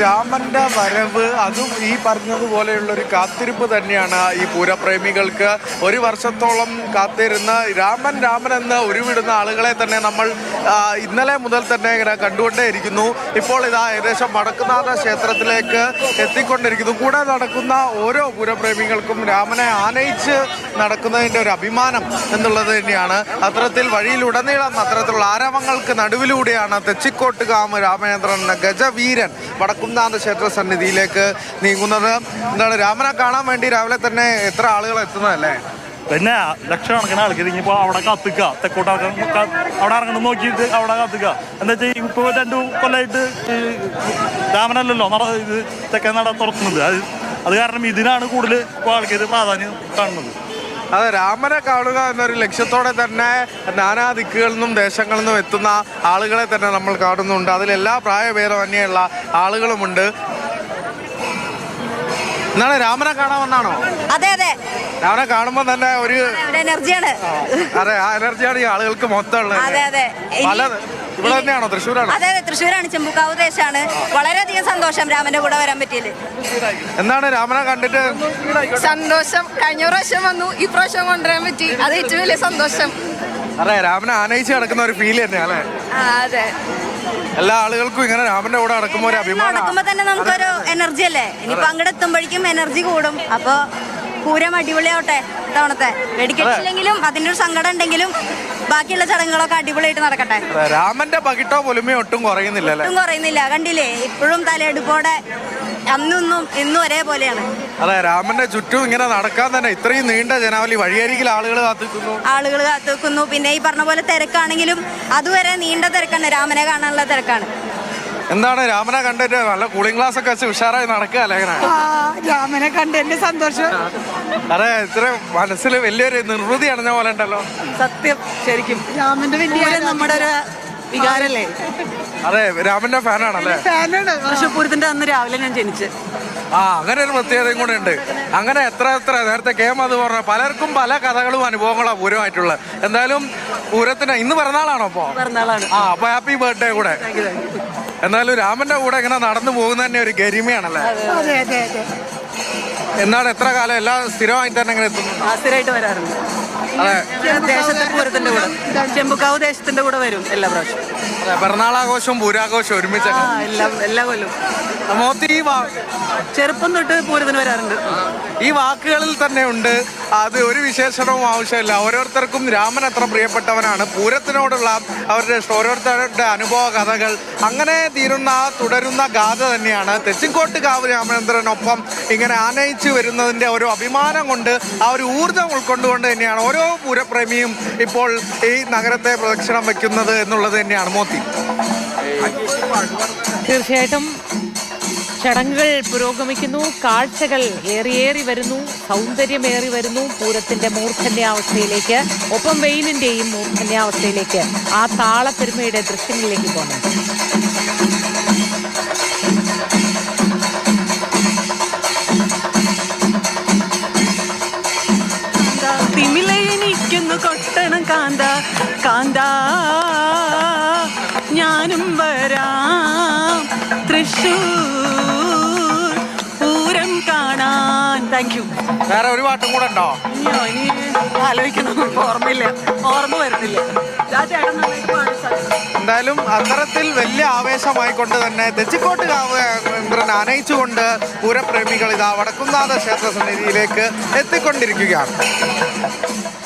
രാമന്റെ വരവ് അതും ഈ പറഞ്ഞതുപോലെയുള്ള ഒരു കാത്തിരിപ്പ് തന്നെയാണ് ഈ പൂരപ്രേമികൾക്ക്. ഒരു വർഷത്തോളം കാത്തിരുന്ന രാമൻ രാമൻ എന്ന് ഉരുവിടുന്ന ആളുകളെ തന്നെ നമ്മൾ ഇന്നലെ മുതൽ തന്നെ ഇങ്ങനെ കണ്ടുകൊണ്ടേയിരിക്കുന്നു. ഇപ്പോൾ ഇതാ ഏകദേശം വടക്കുംനാഥ ക്ഷേത്രത്തിലേക്ക് എത്തിക്കൊണ്ടിരിക്കുന്നു. കൂടെ നടക്കുന്ന ഓരോ പൂരപ്രേമികൾക്കും രാമനെ ആനയിച്ച് നടക്കുന്നതിൻ്റെ ഒരു അഭിമാനം എന്നുള്ളത് തന്നെയാണ്. അത്തരത്തിൽ വഴിയിലുടനീളം അത്തരത്തിലുള്ള ആരവങ്ങൾക്ക് നടുവിലൂടെയാണ് തെച്ചിക്കോട്ടുകാവ് രാമചന്ദ്രൻ ഗജവീരൻ വടക്കുംനാഥ ക്ഷേത്ര സന്നിധിയിലേക്ക് നീങ്ങുന്നത്. എന്താണ് രാമനെ കാണാൻ വേണ്ടി രാവിലെ തന്നെ എത്ര ആളുകൾ എത്തുന്നതല്ലേ? പിന്നെ ലക്ഷക്കണക്കിന് ആൾക്കാർ ഇനിയിപ്പോൾ അവിടെ കത്തിക്കുക, തെക്കോട്ട് അവിടെ ഇറങ്ങണം നോക്കിയിട്ട് അവിടെ കത്തിക്കുക. എന്താ വെച്ചാൽ ഇപ്പോൾ 2 കൊല്ലമായിട്ട് രാമനല്ലല്ലോ ഇത് തെക്കേ നട തുറക്കുന്നത്. അത് കാരണം ഇതിനാണ് കൂടുതൽ ഇപ്പോൾ ആൾക്കാർ പ്രാധാന്യം കാണുന്നത്. അതെ, രാമനെ കാണുക എന്നൊരു ലക്ഷ്യത്തോടെ തന്നെ നാനാ ദിക്കുകളിൽ നിന്നും ദേശങ്ങളിൽ നിന്നും എത്തുന്ന ആളുകളെ തന്നെ നമ്മൾ കാണുന്നുണ്ട്. അതിലെല്ലാ പ്രായഭേദമന്യുള്ള ആളുകളുമുണ്ട്. എന്നാണ് രാമനെ കാണാൻ വന്നാണോ? അതെ അതെ, രാമനെ കാണുമ്പോൾ തന്നെ ഒരു എനർജിയാണ്. അതെ, ആ എനർജിയാണ് ഈ ആളുകൾക്ക് മൊത്തം ഉള്ളത്. അതെ അതെ, ഇവിടെ തന്നെയാണോ? തൃശ്ശൂരാണോ? അതെ അതെ, തൃശ്ശൂരാണ്, ചെമ്പുക്കാവ് ദേശമാണ്. വളരെയധികം സന്തോഷം രാമന്റെ കൂടെ വരാൻ പറ്റിയത്. എന്താണ് രാമനെ കണ്ടിട്ട് സന്തോഷം? കഴിഞ്ഞ പ്രാവശ്യം വന്നു, ഈ പ്രാവശ്യം കൊണ്ടുവരാൻ പറ്റി, അത് ഏറ്റവും വലിയ സന്തോഷം. അതെ, രാമനെ ആനയിച്ച് നടക്കുന്ന ഒരു ഫീൽ തന്നെയാ അല്ലേ? അതെ, എല്ലാ ആളുകൾക്കും ഇങ്ങനെ രാമന്റെ കൂടെ നടക്കുമ്പോൾ ഒരു അഭിമാനം. നടക്കുമ്പോ തന്നെ നമുക്കൊരു എനർജി അല്ലേ. ഇനിയിപ്പോ അങ്ങോട്ട് എത്തുമ്പോഴേക്കും എനർജി കൂടും. അപ്പൊ പൂരം അടിപൊളിയാവട്ടെ. തവണത്തെ വെടിക്കെട്ടില്ലെങ്കിലും അതിന്റെ ഒരു സങ്കടം ഉണ്ടെങ്കിലും ബാക്കിയുള്ള ചടങ്ങുകളൊക്കെ അടിപൊളിയായിട്ട് നടക്കട്ടെ. രാമന്റെ പകിട്ടോ പൊലിമയോ ഒട്ടും കുറയുന്നില്ല. ഒട്ടും കുറയുന്നില്ല, കണ്ടില്ലേ? ഇപ്പോഴും തലയെടുപ്പോടെ അന്നും ഇന്നും ഒരേപോലെയാണ്. അതെ, രാമന്റെ ചുറ്റും ഇങ്ങനെ നടക്കാൻ തന്നെ ഇത്രയും നീണ്ട ജനാവലി, വഴിയരികിൽ ആളുകൾ കാത്തുവെക്കുന്നു. പിന്നെ ഈ പറഞ്ഞ പോലെ തിരക്കാണെങ്കിലും അതുവരെ നീണ്ട തിരക്കാണ്. രാമനെ കാണാനുള്ള തിരക്കാണ്. എന്താണ് രാമനെ കണ്ടിട്ട് നല്ല കൂളിംഗ് ഗ്ലാസ് ഒക്കെ വെച്ച് ഉഷാറായി നടക്കുക അല്ലേ? രാമനെ കണ്ടതിന്റെ സന്തോഷം. അതെ, ഇത്ര മനസ്സിൽ വലിയൊരു നിർവൃതി അടഞ്ഞ പോലെ ഉണ്ടല്ലോ. സത്യം, ശരിക്കും രാമന്റെ വലിയ നമ്മുടെ ഒരു വികാരല്ലേ. അതെ, രാമന്റെ ഫാനാണല്ലേ? ഫാനാണ്. തൃശ്ശൂരത്തിന്റെ അന്ന് രാവിലെ ഞാൻ ജനിച്ച്. അങ്ങനെ ഒരു പ്രത്യേകതയും കൂടെ ഉണ്ട്. അങ്ങനെ എത്ര നേരത്തെ അത് പറഞ്ഞ പലർക്കും പല കഥകളും അനുഭവങ്ങളാണ് പൂരമായിട്ടുള്ളത്. എന്തായാലും പൂരത്തിന് ഇന്ന് പിറന്നാളാണോ? പിറന്നാളാണ്. അപ്പൊ ഹാപ്പി ബർത്ത്ഡേ കൂടെ. എന്നാലും രാമന്റെ കൂടെ ഇങ്ങനെ നടന്നു പോകുന്ന തന്നെ ഒരു ഗരിമയാണല്ലേ? എന്നാണ് എത്ര കാലം എല്ലാം സ്ഥിരമായിട്ട് തന്നെ ഇങ്ങനെ എത്തുന്നു? സ്ഥിരമായിട്ട് വരാറുണ്ട്. അതെ, ദേശത്തെ പൂരത്തിന്റെ കൂടെ, ചെമ്പുക്കാവ് ദേശത്തിന്റെ കൂടെ വരും എല്ലാ പ്രാവശ്യം. പിറന്നാളാഘോഷവും പൂരാഘോഷവും ഒരുമിച്ച് എല്ലാ കൊല്ലം. ചെറുപ്പം തൊട്ട് പൂരത്തിന് വരാറുണ്ട്. ഈ വാക്കുകളിൽ തന്നെ ഉണ്ട്. അത് ഒരു വിശേഷണവും ആവശ്യമില്ല. ഓരോരുത്തർക്കും രാമൻ എത്ര പ്രിയപ്പെട്ടവനാണ്, പൂരത്തിനോടുള്ള അവരുടെ ഓരോരുത്തരുടെ അനുഭവ കഥകൾ അങ്ങനെ തുടരുന്ന ഗാഥ തന്നെയാണ്. തെച്ചിക്കോട്ടുകാവ് രാമചന്ദ്രനൊപ്പം ഇങ്ങനെ ആനയിച്ചു വരുന്നതിൻ്റെ ഒരു അഭിമാനം കൊണ്ട്, ആ ഒരു ഊർജ്ജം ഉൾക്കൊണ്ടുകൊണ്ട് തന്നെയാണ് ഓരോ പൂരപ്രേമിയും ഇപ്പോൾ ഈ നഗരത്തെ പ്രദക്ഷിണം വയ്ക്കുന്നത് എന്നുള്ളത് തന്നെയാണ് മോത്തി. തീർച്ചയായിട്ടും ചടങ്ങുകൾ പുരോഗമിക്കുന്നു, കാഴ്ചകൾ ഏറിയേറി വരുന്നു, സൗന്ദര്യമേറി വരുന്നു പൂരത്തിന്റെ മൂർധന്യാവസ്ഥയിലേക്ക്. ഒപ്പം വെയിലിന്റെയും മൂർധന്യാവസ്ഥയിലേക്ക്, ആ താളപ്പെരുമയുടെ ദൃശ്യങ്ങളിലേക്ക് പോകണം. തിമിലയെനിക്കൊന്നു കൊട്ടണം കാന്ത കാന്ത, ഞാനും വരാം തൃശ്ശൂർ പൂരം കാണാൻ. Thank you. വേറെ ഒരു പാട്ടും കൂടെ ഉണ്ടോ? ഇനി ആലോചിക്കണം, ഓർമ്മ വരുന്നില്ല. എന്തായാലും അത്തരത്തിൽ വലിയ ആവേശമായിക്കൊണ്ട് തന്നെ തെച്ചിക്കോട്ടുകാവ് ആനയിച്ചുകൊണ്ട് പൂരപ്രേമികൾ ഇതാ വടക്കുംനാഥ ക്ഷേത്ര സന്നിധിയിലേക്ക് എത്തിക്കൊണ്ടിരിക്കുകയാണ്.